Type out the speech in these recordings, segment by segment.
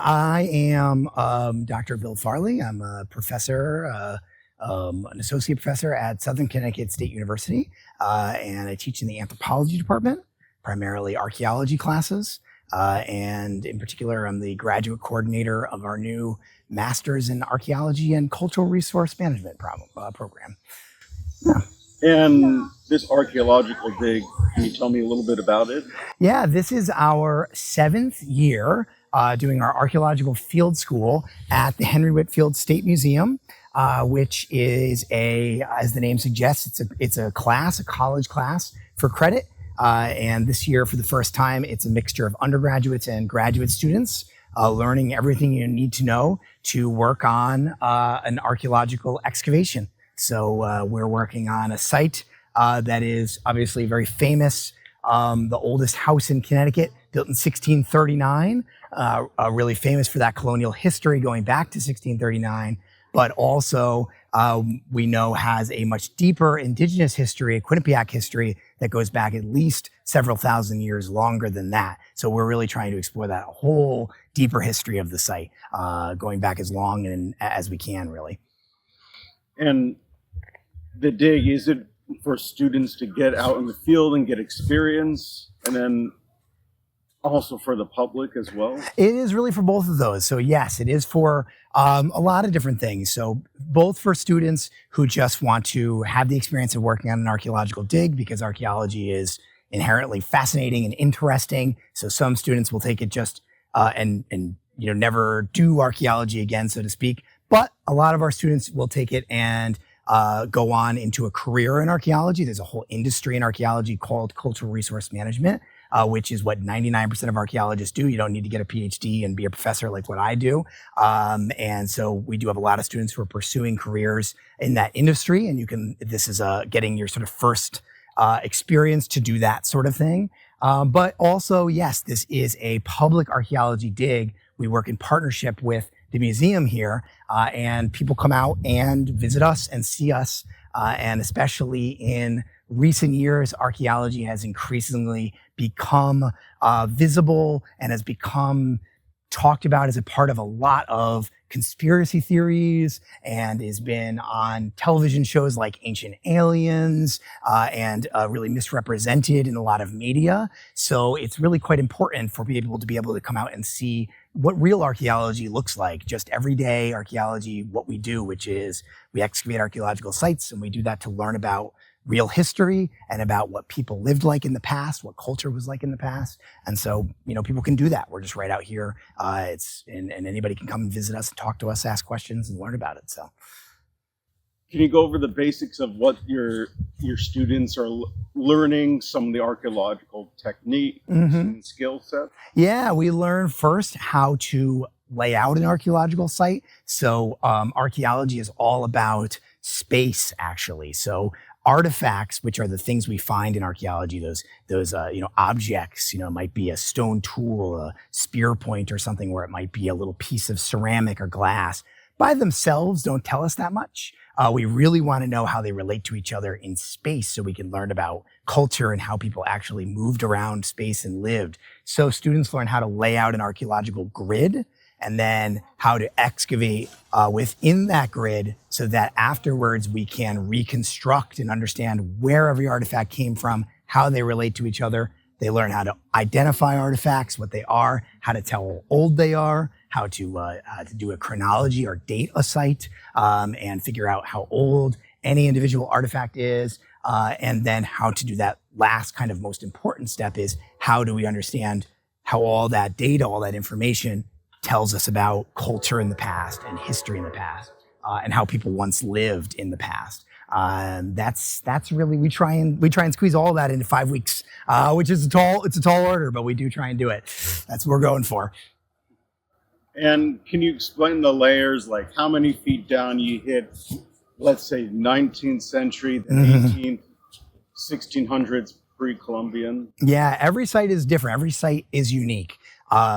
I am Dr. Bill Farley. I'm a professor, an associate professor at Southern Connecticut State University, and I teach in the anthropology department, primarily archaeology classes. And in particular, I'm the graduate coordinator of our new Masters in Archaeology and Cultural Resource Management program. Yeah. And this archaeological dig, can you tell me a little bit about it? Yeah, this is our 7th year doing our archaeological field school at the Henry Whitfield State Museum, which is as the name suggests, it's a class, a college class for credit. And this year, for the first time, it's a mixture of undergraduates and graduate students learning everything you need to know to work on an archaeological excavation. So we're working on a site that is obviously very famous, the oldest house in Connecticut, built in 1639, really famous for that colonial history going back to 1639, but also we know has a much deeper indigenous history, a Quinnipiac history that goes back at least several thousand years longer than that. So we're really trying to explore that whole deeper history of the site, going back as long as we can, really. And the dig, is it for students to get out in the field and get experience, and then also for the public as well? It is really for both of those. So yes, it is for a lot of different things. So both for students who just want to have the experience of working on an archaeological dig, because archaeology is inherently fascinating and interesting. So some students will take it just and never do archaeology again, so to speak. But a lot of our students will take it and go on into a career in archaeology. There's a whole industry in archaeology called cultural resource management, which is what 99% of archaeologists do. You don't need to get a PhD and be a professor like what I do. And so we do have a lot of students who are pursuing careers in that industry. And this is getting your sort of first experience to do that sort of thing. But also, yes, this is a public archaeology dig. We work in partnership with the museum here, and people come out and visit us and see us. And especially in recent years, archaeology has increasingly become visible and has become talked about as a part of a lot of conspiracy theories, and has been on television shows like Ancient Aliens, and really misrepresented in a lot of media. So it's really quite important for people to be able to come out and see what real archaeology looks like, just everyday archaeology, what we do, which is we excavate archaeological sites, and we do that to learn about real history and about what people lived like in the past, what culture was like in the past. And so, people can do that. We're just right out here. And anybody can come and visit us and talk to us, ask questions, and learn about it. So, can you go over the basics of what your students are learning, some of the archaeological techniques and skill sets? Yeah, we learn first how to lay out an archaeological site. So archaeology is all about space, actually. So artifacts, which are the things we find in archaeology, those objects, it might be a stone tool, a spear point or something, where it might be a little piece of ceramic or glass, by themselves don't tell us that much. We really want to know how they relate to each other in space, so we can learn about culture and how people actually moved around space and lived. So students learn how to lay out an archaeological grid, and then how to excavate within that grid, so that afterwards we can reconstruct and understand where every artifact came from, how they relate to each other. They learn how to identify artifacts, what they are, how to tell how old they are, how to do a chronology or date a site, and figure out how old any individual artifact is. And then how to do that last kind of most important step is, how do we understand how all that data, all that information tells us about culture in the past and history in the past, and how people once lived in the past. That's really, we try and squeeze all of that into 5 weeks, which is it's a tall order, but we do try and do it. That's what we're going for. And can you explain the layers, like how many feet down you hit, let's say 19th century, the 18th, 1600s, pre-Columbian? Yeah, every site is different. Every site is unique,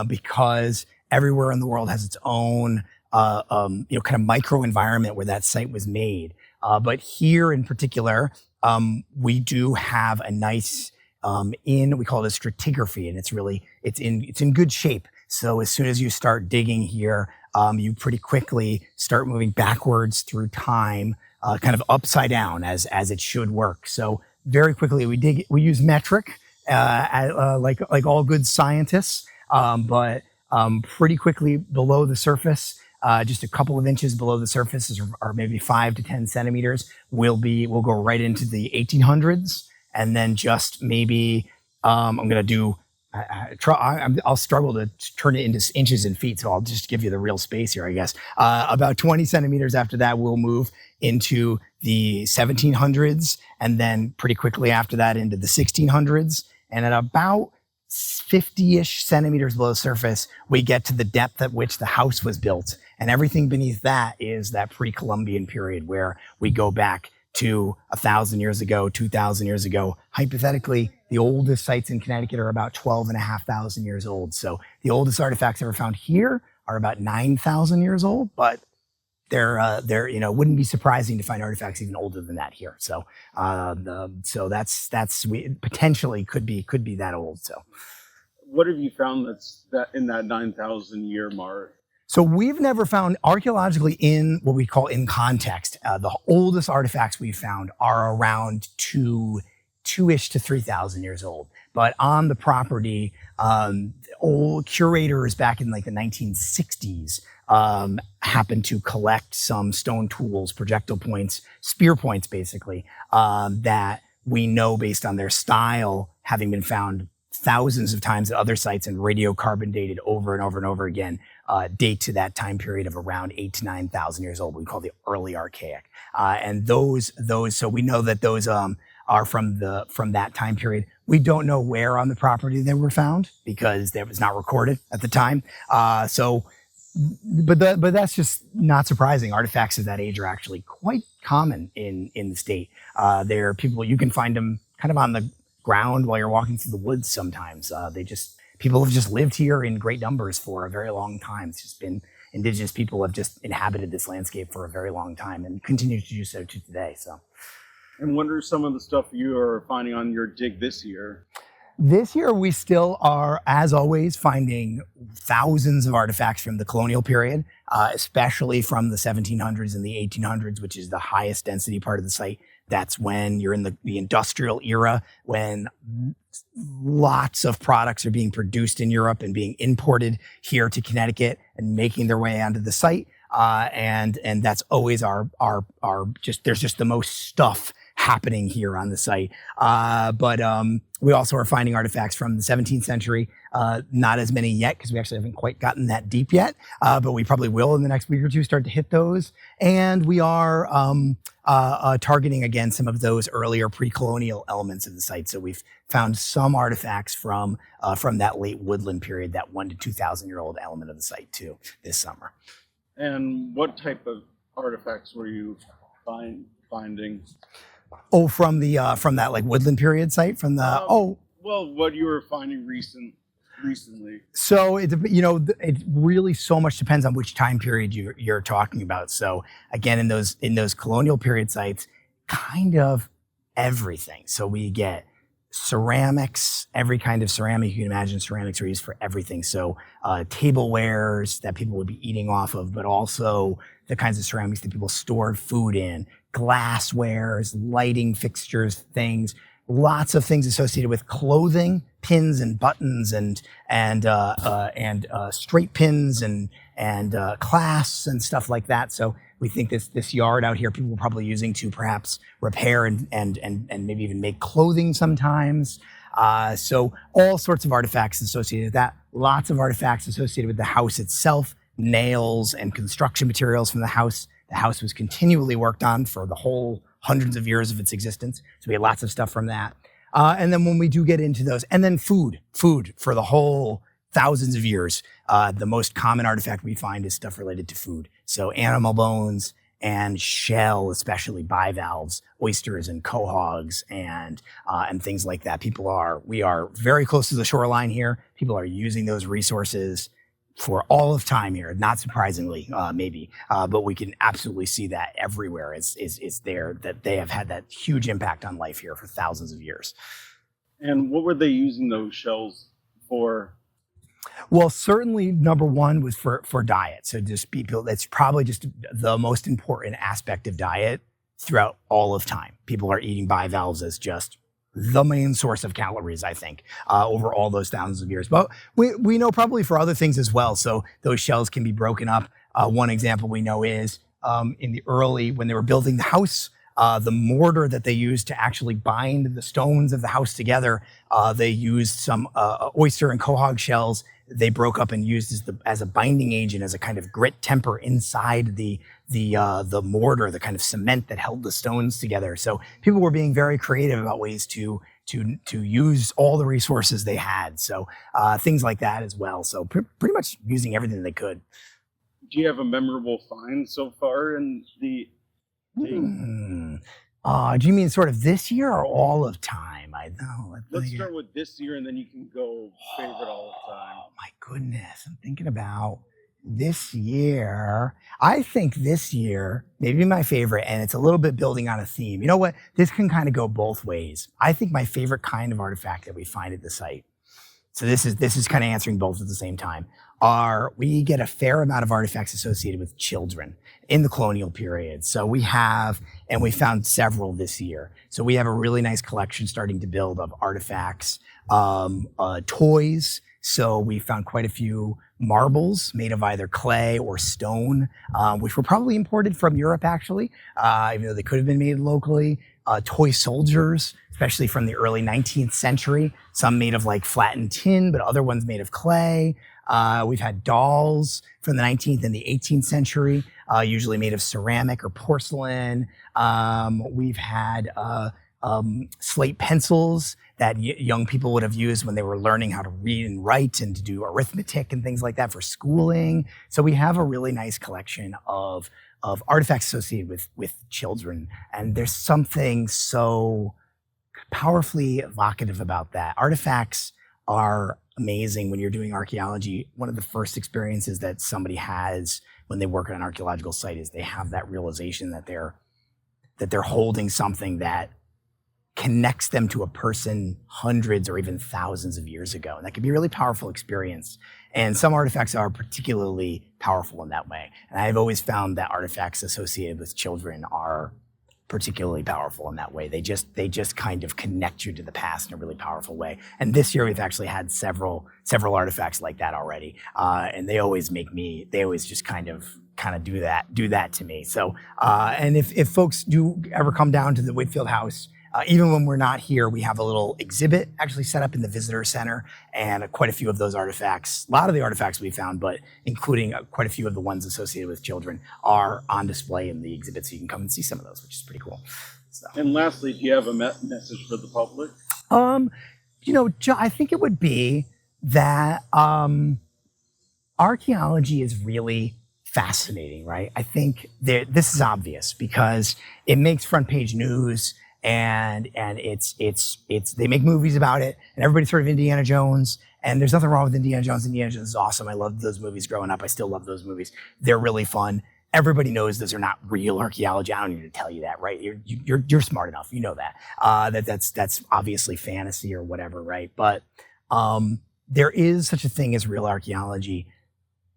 because everywhere in the world has its own kind of micro environment where that site was made. But here in particular, we do have a nice we call it a stratigraphy, and it's in good shape. So as soon as you start digging here, you pretty quickly start moving backwards through time, kind of upside down as it should work. So very quickly we use metric, like all good scientists, but pretty quickly below the surface, just a couple of inches below the surface, or maybe 5 to 10 centimeters, we'll go right into the 1800s, and then just maybe I'm going to do. I'll struggle to turn it into inches and feet, so I'll just give you the real space here, I guess. About 20 centimeters after that, we'll move into the 1700s, and then pretty quickly after that into the 1600s. And at about 50-ish centimeters below the surface, we get to the depth at which the house was built. And everything beneath that is that pre-Columbian period where we go back to 1,000 years ago, 2,000 years ago. Hypothetically, the oldest sites in Connecticut are about 12,500 years old. So the oldest artifacts ever found here are about 9,000 years old, but they're wouldn't be surprising to find artifacts even older than that here. So that's potentially could be that old. So what have you found that in that 9,000 year mark? So we've never found archaeologically in what we call in context. The oldest artifacts we've found are around two-ish to 3,000 years old. But on the property, old curators back in like the 1960s happened to collect some stone tools, projectile points, spear points, basically, that we know based on their style, having been found thousands of times at other sites and radiocarbon dated over and over and over again, date to that time period of around 8,000 to 9,000 years old. We call the early archaic, and those. So we know that those are from that time period. We don't know where on the property they were found because that was not recorded at the time. But that's just not surprising. Artifacts of that age are actually quite common in the state. There are people, you can find them kind of on the ground while you're walking through the woods sometimes. People have just lived here in great numbers for a very long time. It's just been indigenous people have just inhabited this landscape for a very long time and continue to do so to today. So. And what are some of the stuff you are finding on your dig this year? This year, we still are, as always, finding thousands of artifacts from the colonial period, especially from the 1700s and the 1800s, which is the highest density part of the site. That's when you're in the industrial era, when lots of products are being produced in Europe and being imported here to Connecticut and making their way onto the site. And that's always there's just the most stuff happening here on the site. But we also are finding artifacts from the 17th century. Not as many yet because we actually haven't quite gotten that deep yet, but we probably will in the next week or two start to hit those. And we are targeting again some of those earlier pre-colonial elements of the site. So we've found some artifacts from that late woodland period, that 1,000 to 2,000 year old element of the site too this summer. And what type of artifacts were you finding? Oh, from that like woodland period site well, what you were finding recently. So it really so much depends on which time period you're talking about. So again, in those colonial period sites, kind of everything. So we get ceramics, every kind of ceramic you can imagine. Ceramics are used for everything. So tablewares that people would be eating off of, but also the kinds of ceramics that people stored food in, glasswares, lighting fixtures, things, lots of things associated with clothing, pins and buttons and straight pins and clasps and stuff like that. So we think this yard out here, people were probably using to perhaps repair and maybe even make clothing sometimes. So all sorts of artifacts associated with that. Lots of artifacts associated with the house itself, nails and construction materials from the house. The house was continually worked on for the whole hundreds of years of its existence. So we had lots of stuff from that. And then when we do get into those, and then food for the whole thousands of years, the most common artifact we find is stuff related to food. So animal bones and shell, especially bivalves, oysters and quahogs and things like that. We are very close to the shoreline here. People are using those resources for all of time here, not surprisingly, maybe, but we can absolutely see that everywhere is there, that they have had that huge impact on life here for thousands of years. And what were they using those shells for? Well, certainly number one was for diet. So just people, that's probably just the most important aspect of diet throughout all of time. People are eating bivalves as just the main source of calories, I think, over all those thousands of years. But we know probably for other things as well. So those shells can be broken up. One example we know is in the early, when they were building the house, the mortar that they used to actually bind the stones of the house together, they used some oyster and quahog shells. They broke up and used as a binding agent, as a kind of grit temper inside the mortar, the kind of cement that held the stones together. So people were being very creative about ways to use all the resources they had. So things like that as well. So pretty much using everything they could. Do you have a memorable find so far in the Do you mean sort of this year or all of time? I know. Let's start with this year, and then you can go favorite all the time. Oh my goodness. I'm thinking about this year. I think this year, maybe my favorite, and it's a little bit building on a theme. You know what? This can kind of go both ways. I think my favorite kind of artifact that we find at the site, so this is kind of answering both at the same time, we get a fair amount of artifacts associated with children in the colonial period. So we found several this year. So we have a really nice collection starting to build of artifacts, toys. So we found quite a few marbles made of either clay or stone, which were probably imported from Europe, actually, even though they could have been made locally. Toy soldiers, especially from the early 19th century, some made of like flattened tin, but other ones made of clay. We've had dolls from the 19th and the 18th century, usually made of ceramic or porcelain. We've had slate pencils that young people would have used when they were learning how to read and write and to do arithmetic and things like that for schooling. So we have a really nice collection of artifacts associated with children. And there's something so powerfully evocative about that. Artifacts are amazing when you're doing archaeology. One of the first experiences that somebody has when they work on an archaeological site is they have that realization that they're holding something that connects them to a person hundreds or even thousands of years ago. And that can be a really powerful experience. And some artifacts are particularly powerful in that way. And I've always found that artifacts associated with children are particularly powerful in that way. They just kind of connect you to the past in a really powerful way. And this year we've actually had several artifacts like that already. And they always just kind of do that to me. So, and if folks do ever come down to the Whitfield house, even when we're not here, we have a little exhibit actually set up in the visitor center, and quite a few of those artifacts, a lot of the artifacts we found, but including quite a few of the ones associated with children, are on display in the exhibit, so you can come and see some of those, which is pretty cool. So. And lastly, do you have a message for the public? I think it would be that archaeology is really fascinating, right? I think this is obvious because it makes front page news. And it's they make movies about it, and everybody's sort of Indiana Jones, and there's nothing wrong with Indiana Jones. Indiana Jones is awesome. I loved those movies growing up. I still love those movies. They're really fun. Everybody knows those are not real archaeology. I don't need to tell you that, right? You're smart enough. You know that. That's obviously fantasy or whatever, right? But there is such a thing as real archaeology.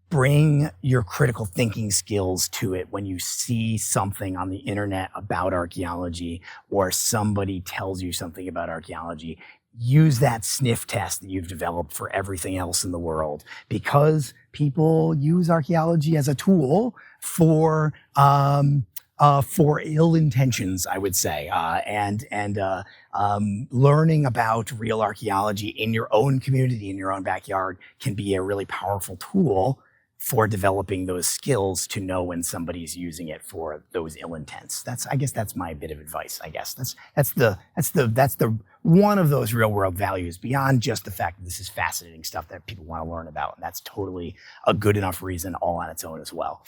Bring your critical thinking skills to it when you see something on the internet about archaeology, or somebody tells you something about archaeology. Use that sniff test that you've developed for everything else in the world, because people use archaeology as a tool for ill intentions, I would say, and learning about real archaeology in your own community, in your own backyard, can be a really powerful tool for developing those skills to know when somebody's using it for those ill intents. I guess that's my bit of advice. I guess that's the one of those real world values, beyond just the fact that this is fascinating stuff that people want to learn about. And that's totally a good enough reason all on its own as well.